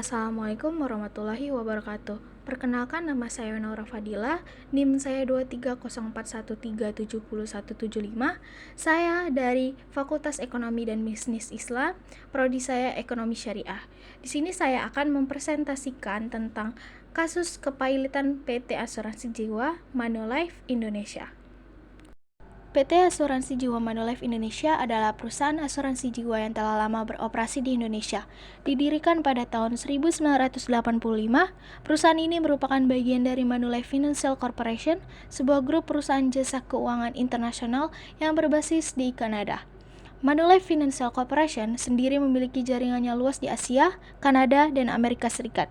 Assalamualaikum warahmatullahi wabarakatuh. Perkenalkan, nama saya Naura Fadila, NIM saya 23041377175. Saya dari Fakultas Ekonomi dan Bisnis Islam, prodi saya Ekonomi Syariah. Di sini saya akan mempresentasikan tentang kasus kepailitan PT Asuransi Jiwa Manulife Indonesia. PT Asuransi Jiwa Manulife Indonesia adalah perusahaan asuransi jiwa yang telah lama beroperasi di Indonesia. Didirikan pada tahun 1985, perusahaan ini merupakan bagian dari Manulife Financial Corporation, sebuah grup perusahaan jasa keuangan internasional yang berbasis di Kanada. Manulife Financial Corporation sendiri memiliki jaringannya luas di Asia, Kanada, dan Amerika Serikat.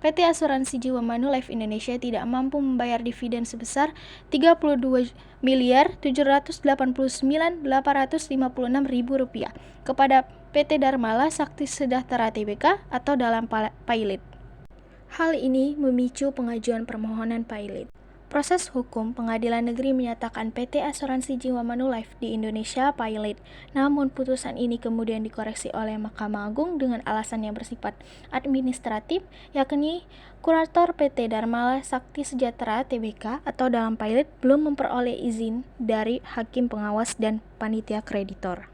PT Asuransi Jiwa Manulife Indonesia tidak mampu membayar dividen sebesar Rp32.789.856.000 kepada PT Dharmala Sakti Sejahtera Tbk atau dalam Pailit. Hal ini memicu pengajuan permohonan Pailit. Proses hukum, Pengadilan Negeri menyatakan PT Asuransi Jiwa Manulife di Indonesia Pailit. Namun putusan ini kemudian dikoreksi oleh Mahkamah Agung dengan alasan yang bersifat administratif, yakni kurator PT Dharmala Sakti Sejahtera Tbk atau dalam Pailit belum memperoleh izin dari hakim pengawas dan panitia kreditor.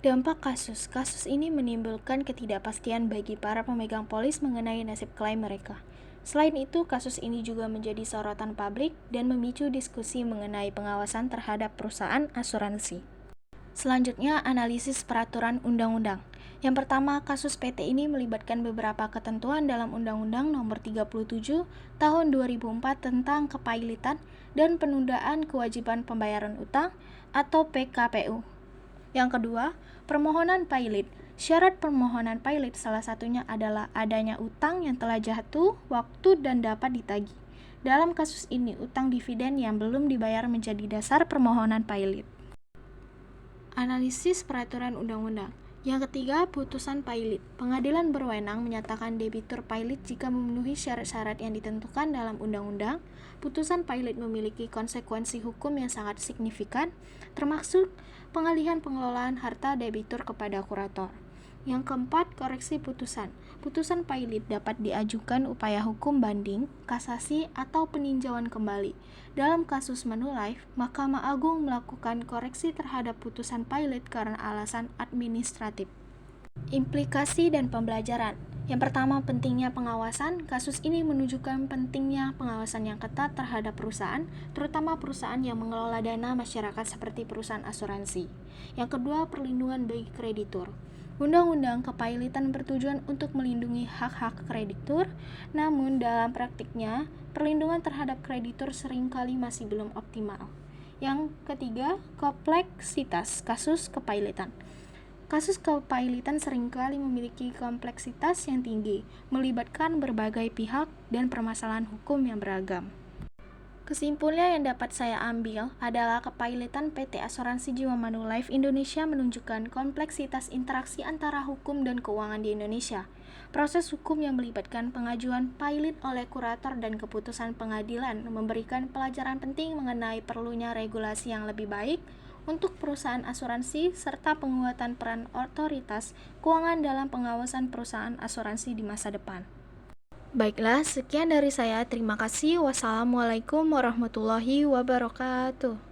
Dampak kasus ini menimbulkan ketidakpastian bagi para pemegang polis mengenai nasib klaim mereka. Selain itu, kasus ini juga menjadi sorotan publik dan memicu diskusi mengenai pengawasan terhadap perusahaan asuransi. Selanjutnya, analisis peraturan undang-undang. Yang pertama, kasus PT ini melibatkan beberapa ketentuan dalam Undang-Undang Nomor 37 Tahun 2004 tentang kepailitan dan penundaan kewajiban pembayaran utang atau PKPU. Yang kedua, permohonan pailit. Syarat permohonan pailit salah satunya adalah adanya utang yang telah jatuh waktu dan dapat ditagih. Dalam kasus ini, utang dividen yang belum dibayar menjadi dasar permohonan pailit. Analisis peraturan undang-undang. Yang ketiga, putusan pailit. Pengadilan berwenang menyatakan debitur pailit jika memenuhi syarat-syarat yang ditentukan dalam undang-undang. Putusan pailit memiliki konsekuensi hukum yang sangat signifikan, termasuk pengalihan pengelolaan harta debitur kepada kurator. Yang keempat, koreksi putusan. Putusan pailit dapat diajukan upaya hukum banding, kasasi, atau peninjauan kembali. Dalam kasus Manulife, Mahkamah Agung melakukan koreksi terhadap putusan pailit karena alasan administratif. Implikasi dan pembelajaran. Yang pertama, pentingnya pengawasan. Kasus ini menunjukkan pentingnya pengawasan yang ketat terhadap perusahaan, terutama perusahaan yang mengelola dana masyarakat seperti perusahaan asuransi. Yang kedua, perlindungan bagi kreditur. Undang-undang kepailitan bertujuan untuk melindungi hak-hak kreditur, namun dalam praktiknya, perlindungan terhadap kreditur seringkali masih belum optimal. Yang ketiga, kompleksitas kasus kepailitan. Kasus kepailitan seringkali memiliki kompleksitas yang tinggi, melibatkan berbagai pihak dan permasalahan hukum yang beragam. Kesimpulannya yang dapat saya ambil adalah kepailitan PT Asuransi Jiwa Manulife Indonesia menunjukkan kompleksitas interaksi antara hukum dan keuangan di Indonesia. Proses hukum yang melibatkan pengajuan pailit oleh kurator dan keputusan pengadilan memberikan pelajaran penting mengenai perlunya regulasi yang lebih baik untuk perusahaan asuransi serta penguatan peran otoritas keuangan dalam pengawasan perusahaan asuransi di masa depan. Baiklah, sekian dari saya. Terima kasih. Wassalamualaikum warahmatullahi wabarakatuh.